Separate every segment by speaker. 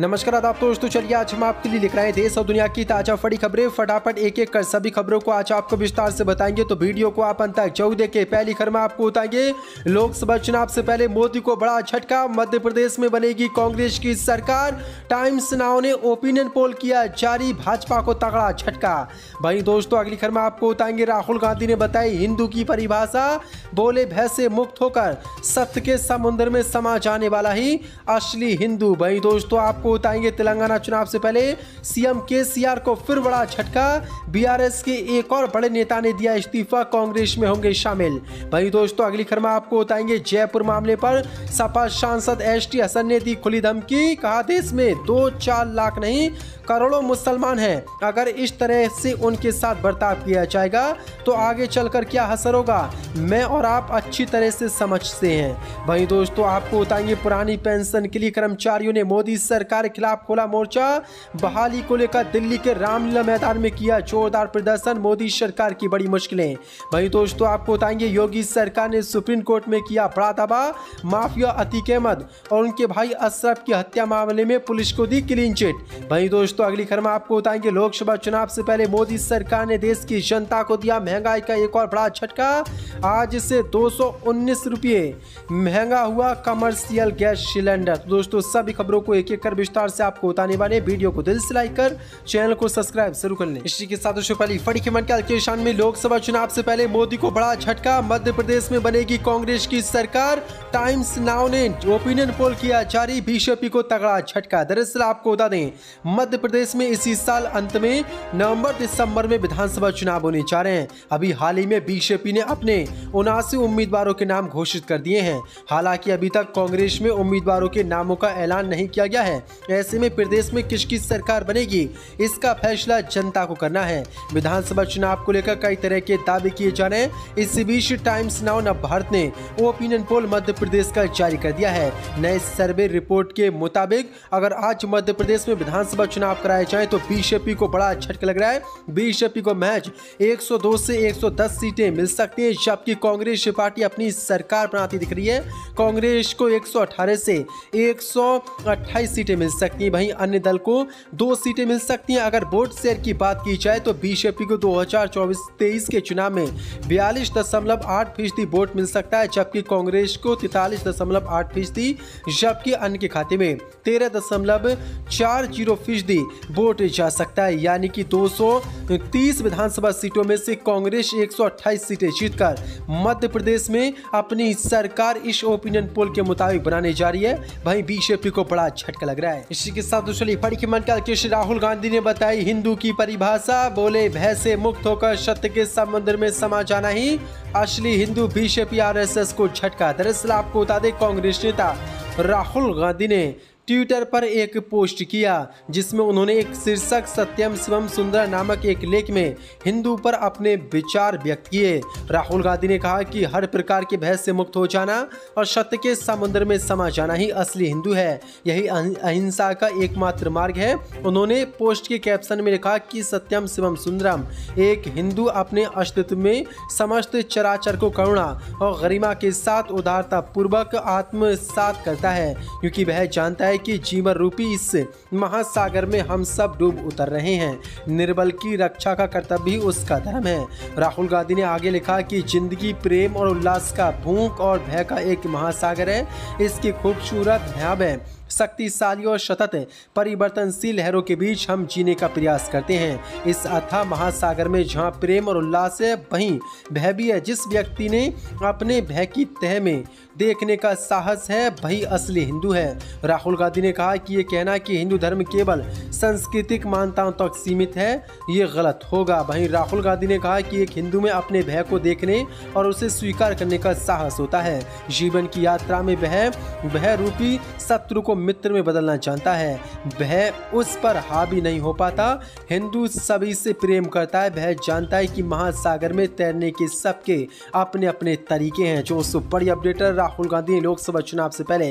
Speaker 1: नमस्कार आदाब दोस्तों, चलिए आज हम आपके लिए लिख रहे हैं देश और दुनिया की ताजा बड़ी खबरें। फटाफट एक एक कर सभी खबरों को आज आपको विस्तार से बताएंगे, तो वीडियो को आप अंत तक जरूर देखें। पहली खबर में आपको बताएंगे लोकसभा चुनाव से पहले मोदी को बड़ा झटका, मध्य प्रदेश में बनेगी कांग्रेस की सरकार। टाइम्स नाउ ने ओपिनियन पोल किया जारी, भाजपा को तगड़ा झटका। वहीं दोस्तों अगली खबर में आपको बताएंगे राहुल गांधी ने बताई हिंदू की परिभाषा, बोले भय से मुक्त होकर सत्य के समुद्र में समा जाने वाला ही असली हिंदू। वहीं दोस्तों आपको बताएंगे तेलंगाना चुनाव से पहले सीएम केसीआर को फिर बड़ा झटका, बीआरएस के एक और बड़े नेता ने दिया इस्तीफा, कांग्रेस में होंगे शामिल। वहीं दोस्तों अगली खबर में आपको बताएंगे जयपुर मामले पर सपा सांसद एसटी हसन ने दी खुली धमकी, कहा देश में 2-4 लाख नहीं करोड़ों मुसलमान हैं, अगर इस तरह से उनके साथ बर्ताव किया जाएगा तो आगे चलकर क्या असर होगा मैं और आप अच्छी तरह से समझते हैं। वहीं दोस्तों आपको बताएंगे पुरानी पेंशन के लिए कर्मचारियों ने मोदी सरकार के खिलाफ खोला मोर्चा, बहाली को लेकर दिल्ली के रामलीला मैदान में किया जोरदार प्रदर्शन, मोदी सरकार की बड़ी मुश्किलें। वहीं दोस्तों आपको बताएंगे योगी सरकार ने सुप्रीम कोर्ट में किया बड़ा दावा, माफिया अतीक अहमद और उनके भाई अशरफ की हत्या मामले में पुलिस को दी क्लीन चिट। वहीं दोस्तों अगली खबर में आपको बताएंगे लोकसभा चुनाव से पहले मोदी सरकार ने देश की जनता को दिया महंगाई का एक और बड़ा झटका, आज से 219 रुपये महंगा हुआ कमर्शियल गैस सिलेंडर। दोस्तों सभी खबरों को एक एक कर विस्तार से आपको बताने वाले, वीडियो को दिल से लाइक कर चैनल को सब्सक्राइब जरूर कर लें। इसी के साथ पहली बड़ी खबर के शान में लोकसभा चुनाव से पहले मोदी को बड़ा झटका, मध्य प्रदेश में बनेगी कांग्रेस की सरकार। टाइम्स नाउ ने ओपिनियन पोल किया जारी, बीजेपी को तगड़ा झटका। दरअसल आपको बता दें मध्य प्रदेश में इसी साल अंत में नवंबर-दिसंबर में विधानसभा चुनाव होने जा रहे हैं। अभी हाल ही में बीजेपी ने अपने 79 उम्मीदवारों के नाम घोषित कर दिए हैं। हालांकि अभी तक कांग्रेस में उम्मीदवारों के नामों का ऐलान नहीं किया गया है। ऐसे में प्रदेश में किसकी सरकार बनेगी इसका फैसला जनता को करना है। विधानसभा चुनाव को लेकर कई तरह के दावे किए जा रहे हैं। इसी बीच टाइम्स नाउ नव भारत ने ओपिनियन पोल मध्य प्रदेश का जारी कर दिया है। नए सर्वे रिपोर्ट के मुताबिक अगर आज मध्य प्रदेश में विधानसभा चुनाव कराए जाए तो बीजेपी को बड़ा झटका लग रहा है। बीजेपी को महज 102 से 110 सीटें मिल सकती हैं, जबकि कांग्रेस पार्टी अपनी सरकार बनाती दिख रही है। कांग्रेस को 118 से 128 सीटें मिल सकती हैं, वहीं अन्य दल को 2 सीटें मिल सकती हैं। अगर वोट शेयर की बात की जाए तो बीजेपी को 2024-23 के चुनाव में 42.8% वोट मिल सकता है, जबकि कांग्रेस को 43.8%, जबकि अन्य के खाते में 13.40% वोट जा सकता है। यानी कि 230 विधानसभा सीटों में से कांग्रेस 128 सीटें जीतकर मध्य प्रदेश में अपनी सरकार इस ओपिनियन पोल के मुताबिक बनाने जा रही है। वहीं बीजेपी को बड़ा झटका लग रहा है। इसी के साथ दूसरी बड़ी खबर के राहुल गांधी ने बताई हिंदू की परिभाषा, बोले भय से मुक्त होकर सत्य के समुद्र में समा जाना ही असली हिंदू। बीजेपी आरएसएस को झटका। दरअसल आपको बता दें कांग्रेस नेता राहुल गांधी ने ट्विटर पर एक पोस्ट किया जिसमें उन्होंने एक शीर्षक सत्यम शिवम सुंदर नामक एक लेख में हिंदू पर अपने विचार व्यक्त किए। राहुल गांधी ने कहा कि हर प्रकार के भय से मुक्त हो जाना और सत्य के समुद्र में समा जाना ही असली हिंदू है, यही अहिंसा का एकमात्र मार्ग है। उन्होंने पोस्ट के कैप्शन में लिखा कि सत्यम शिवम सुंदरम, एक हिंदू अपने अस्तित्व में समस्त चराचर को करुणा और गरिमा के साथ उदारता पूर्वक आत्मसात करता है, क्योंकि वह जानता है कि जीवन रूपी इस महासागर में हम सब डूब उतर रहे हैं। निर्बल की रक्षा का कर्तव्य ही उसका धर्म है। राहुल गांधी ने आगे लिखा कि जिंदगी प्रेम और उल्लास का, भूख और भय का एक महासागर है। इसकी खूबसूरत भयावह शक्तिशाली और सतत परिवर्तनशील लहरों के बीच हम जीने का प्रयास करते हैं। इस अथाह महासागर में जहां प्रेम और उल्लास है वहीं भय भी है। जिस व्यक्ति ने अपने भय की तह में देखने का साहस है वही असली हिंदू है। राहुल गांधी ने कहा कि ये कहना कि हिंदू धर्म केवल सांस्कृतिक मान्यताओं तक सीमित है ये गलत होगा। वहीं राहुल गांधी ने कहा कि एक हिंदू में अपने भय को देखने और उसे स्वीकार करने का साहस होता है। जीवन की यात्रा में भय रूपी शत्रु को मित्र में बदलना जानता है। वह उस पर हावी नहीं हो पाता। हिंदू सभी से प्रेम करता है। वह जानता है कि महासागर में तैरने के सबके अपने अपने तरीके हैं। जो बड़ी अपडेटर राहुल गांधी ने लोकसभा चुनाव से पहले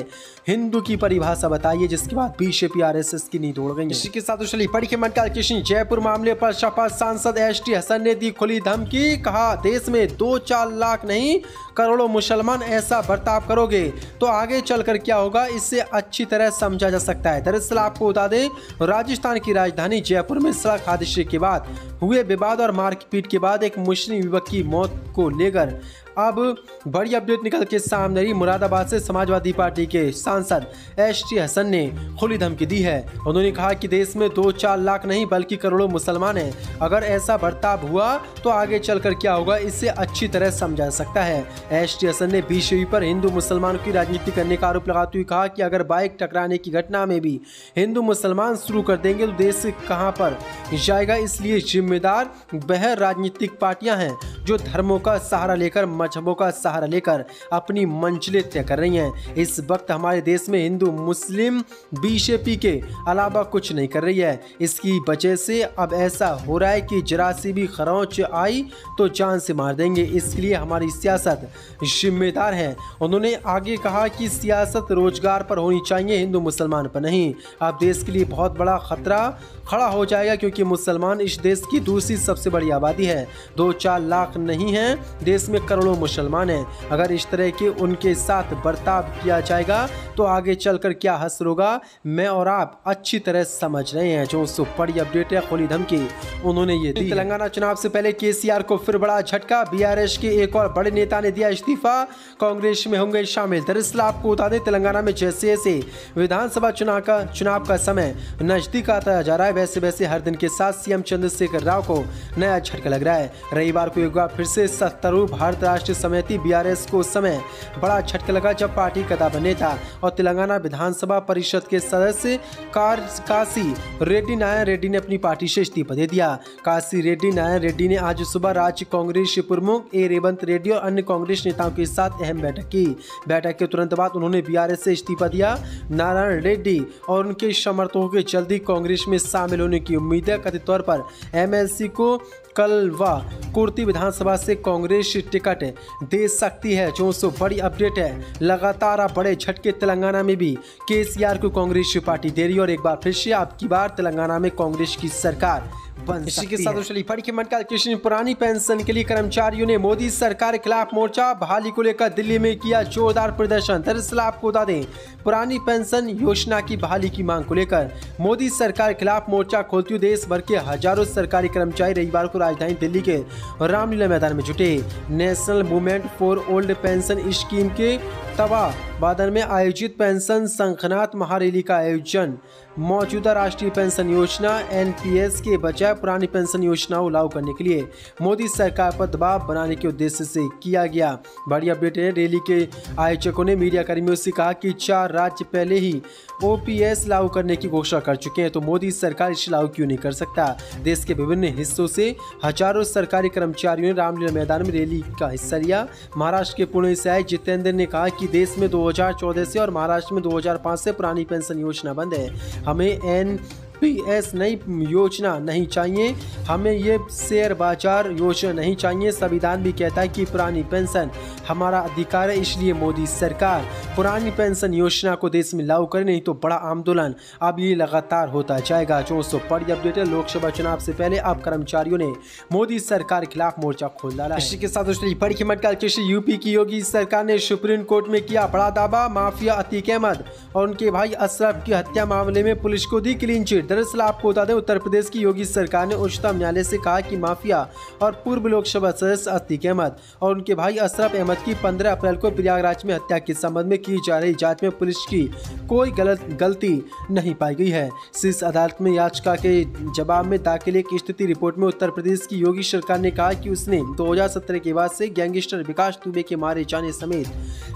Speaker 1: हिंदू की परिभाषा बताई है, जिसके बाद बीजेपी आरएसएस की नींद उड़ गई। इसी के साथ चली बड़ी खबर का किशन जयपुर मामले पर सपा सांसद एसटी हसन ने दी खुली धमकी। कहा देश में 2-4 लाख नहीं करोड़ों मुसलमान ऐसा बर्ताव करोगे तो आगे चलकर क्या होगा इससे अच्छी तरह समझा जा सकता है। दरअसल आपको बता दें, राजस्थान की राजधानी जयपुर में सड़क हादसे के बाद हुए विवाद और मारपीट के बाद एक मुस्लिम युवक की मौत को लेकर अब बड़ी अपडेट निकल के सामने आई। मुरादाबाद से समाजवादी पार्टी के सांसद एसटी हसन ने खुली धमकी दी है। उन्होंने कहा कि देश में 2-4 लाख नहीं बल्कि करोड़ों मुसलमान हैं। अगर ऐसा बर्ताव हुआ तो आगे चलकर क्या होगा इससे अच्छी तरह समझा जा सकता है। एसटी हसन ने बीजेपी पर हिंदू मुसलमान की राजनीति करने का आरोप लगाते हुए कहा कि अगर बाइक टकराने की घटना में भी हिंदू मुसलमान शुरू कर देंगे तो देश कहाँ पर जाएगा। इसलिए जिम्मेदार वह राजनीतिक पार्टियां हैं जो धर्मों का सहारा लेकर मजहबों का सहारा लेकर अपनी मंजिलें तय कर रही हैं। इस वक्त हमारे देश में हिंदू मुस्लिम बीजेपी के अलावा कुछ नहीं कर रही है। इसकी वजह से अब ऐसा हो रहा है कि जरा सी भी खरोंच आई तो जान से मार देंगे। इसलिए हमारी सियासत जिम्मेदार है। उन्होंने आगे कहा कि सियासत रोजगार पर होनी चाहिए, हिंदू मुसलमान पर नहीं। अब देश के लिए बहुत बड़ा खतरा खड़ा हो जाएगा क्योंकि मुसलमान इस देश की दूसरी सबसे बड़ी आबादी है। 2-4 लाख नहीं है, देश में करोड़ों मुसलमान हैं। अगर इस तरह के उनके साथ बर्ताव किया जाएगा तो आगे चलकर क्या हश्र होगा मैं और आप अच्छी तरह समझ रहे हैं। जो बड़ी अपडेट है, खुली धमकी उन्होंने ये दी। तेलंगाना चुनाव से पहले केसीआर को फिर बड़ा झटका। बीआरएस के एक और बड़े नेता ने दिया इस्तीफा, कांग्रेस में होंगे शामिल। दरअसल आपको बता दें, तेलंगाना में जैसे जैसे विधानसभा चुनाव का समय नजदीक आता जा रहा है वैसे वैसे हर दिन के साथ सीएम चंद्रशेखर राव को नया झटका लग रहा है। रविवार को एक बार फिर से सत्तारूढ़ भारत राष्ट्रीय समिति बीआरएस को उस समय बड़ा झटका लगा जब पार्टी का दावा नेता और तेलंगाना विधानसभा परिषद के सदस्य काशी रेड्डी नारायण रेड्डी ने अपनी पार्टी से इस्तीफा दे दिया। काशी रेड्डी नारायण रेड्डी ने आज सुबह राज्य कांग्रेस प्रमुख रेवंत रेड्डी और अन्य कांग्रेस नेताओं के साथ अहम बैठक की। बैठक के तुरंत बाद उन्होंने बीआरएस से इस्तीफा दिया। नारायण रेड्डी और उनके समर्थकों के जल्दी कांग्रेस में शामिल होने की उम्मीद है। कथित तौर पर एमएलसी को कलवा कुर्ती विधानसभा से कांग्रेस टिकट दे सकती है। जो बड़ी अपडेट है, लगातार बड़े झटके तेलंगाना में भी केसीआर को कांग्रेस पार्टी दे रही है और एक बार फिर से आपकी बार तेलंगाना में कांग्रेस की सरकार बन सकती है। इसी के साथ चली बड़ी खबर का किशन पुरानी पेंशन के लिए कर्मचारियों ने मोदी सरकार के खिलाफ मोर्चा। बहाली को लेकर दिल्ली में किया जोरदार प्रदर्शन। दरअसल आपको बता दें, पुरानी पेंशन योजना की बहाली की मांग को लेकर मोदी सरकार के खिलाफ मोर्चा खोलते हुए देश भर के हजारों सरकारी कर्मचारी रविवार को राजधानी दिल्ली के रामलीला मैदान में जुटे। National movement for old pension scheme के तत्वावधान में आयोजित पेंशन संघनाथ महारैली का आयोजन मौजूदा राष्ट्रीय पेंशन योजना एनपीएस के बजाय पुरानी पेंशन योजना को लागू करने के लिए मोदी सरकार पर दबाव बनाने के उद्देश्य से किया गया। बड़ी अपडेट है, रैली के आयोजकों ने मीडिया कर्मियों से कहा कि 4 राज्य पहले ही ओपीएस लागू करने की घोषणा कर चुके हैं तो मोदी सरकार इसे लागू क्यों नहीं कर सकता। देश के विभिन्न हिस्सों से हजारों सरकारी कर्मचारियों ने रामलीला मैदान में रैली का हिस्सा लिया। महाराष्ट्र के पुणे से आए जितेंद्र ने कहा कि देश में 2014 से और महाराष्ट्र में 2005 से पुरानी पेंशन योजना बंद है। हमें एनपीएस नई योजना नहीं चाहिए, हमें ये शेयर बाजार योजना नहीं चाहिए। संविधान भी कहता है कि पुरानी पेंशन हमारा अधिकार है, इसलिए मोदी सरकार पुरानी पेंशन योजना को देश में लागू करे, नहीं तो बड़ा आंदोलन अब ये लगातार होता जाएगा। जो बड़ी अपडेट है, लोकसभा चुनाव से पहले अब कर्मचारियों ने मोदी सरकार के खिलाफ मोर्चा खोल डाला है। इसी के साथ बड़ी खबर यूपी की योगी सरकार ने सुप्रीम कोर्ट में किया बड़ा दावा। माफिया अतीक अहमद और उनके भाई अशरफ की हत्या मामले में पुलिस को दी क्लीन चिट। दरअसल आपको बता दें, उत्तर प्रदेश की योगी सरकार ने उच्चतम न्यायालय से कहा कि माफिया और पूर्व लोकसभा सदस्य अतीक अहमद और उनके भाई अशरफ अहमद की 15 अप्रैल को प्रयागराज में हत्या के संबंध में की जा रही जांच में पुलिस की कोई गलती नहीं पाई गई है। शीर्ष अदालत में याचिका के जवाब में दाखिल एक स्थिति रिपोर्ट में उत्तर प्रदेश की योगी सरकार ने कहा कि उसने 2017 के बाद से गैंगस्टर विकास दुबे के मारे जाने समेत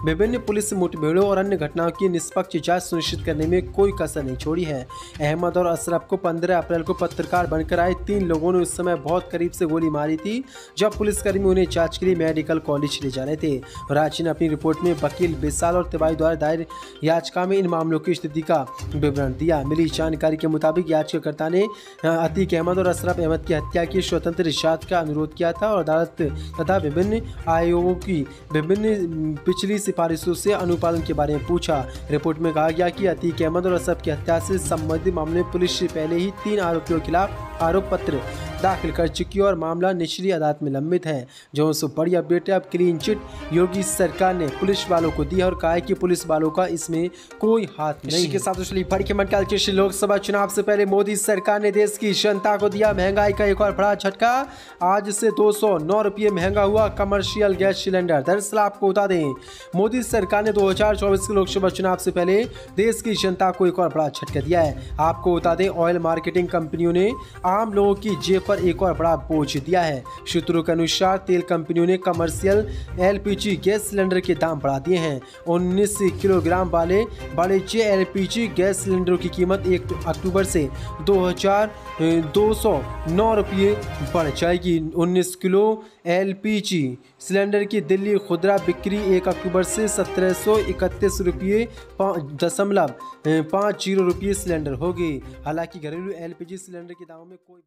Speaker 1: विभिन्न पुलिस मुठभेड़ों और अन्य घटनाओं की निष्पक्ष जांच सुनिश्चित करने में कोई कसर नहीं छोड़ी है। अहमद और अशरफ को 15 अप्रैल को पत्रकार बनकर आए 3 लोगों ने उस समय बहुत करीब से गोली मारी थी जब पुलिसकर्मी उन्हें जांच के लिए मेडिकल कॉलेज ले जा रहे थे। राज्य ने अपनी रिपोर्ट में वकील विशाल और तिवारी द्वारा दायर याचिका में इन मामलों की स्थिति का विवरण दिया। मिली जानकारी के मुताबिक याचिकाकर्ता ने अतीक अहमद और अशरफ अहमद की हत्या की स्वतंत्र जांच का अनुरोध किया था और अदालत तथा विभिन्न आयोगों की विभिन्न पिछली सिफारिशों से अनुपालन के बारे में पूछा। रिपोर्ट में कहा गया कि अतीक अहमद और अशरफ की हत्या से संबंधित मामले में पुलिस इससे पहले ही 3 आरोपियों के खिलाफ आरोप पत्र दाखिल कर चुकी है और मामला निचली अदालत में लंबित है। जो सो बड़ी अपडेट है, अब क्लीन चिट योगी सरकार ने पुलिस वालों को दी है और कहा है कि पुलिस वालों का इसमें कोई हाथ नहीं। इसी के साथ बड़ी खबर, लोकसभा चुनाव से पहले मोदी सरकार ने देश की जनता को दिया महंगाई का एक और बड़ा झटका। आज से 209 रुपये महंगा हुआ कमर्शियल गैस सिलेंडर। दरअसल आपको बता दें, मोदी सरकार ने 2024 के लोकसभा चुनाव से पहले देश की जनता को एक और बड़ा झटका दिया है। आपको बता दें, ऑयल मार्केटिंग कंपनियों ने आम लोगों की जेब पर एक और बड़ा बोझ दिया है। सूत्रों के अनुसार तेल कंपनियों ने कमर्शियल एलपीजी गैस सिलेंडर के दाम बढ़ा दिए हैं। 19 किलोग्राम वाले बड़े एलपीजी गैस सिलेंडरों की कीमत 1 अक्टूबर से 2,209 रुपये बढ़ जाएगी। 19 किलो एलपीजी सिलेंडर की दिल्ली खुदरा बिक्री 1 अक्टूबर से 1731 रुपये 50 रुपये सिलेंडर होगी। हालांकि घरेलू एलपीजी सिलेंडर के दामों में कोई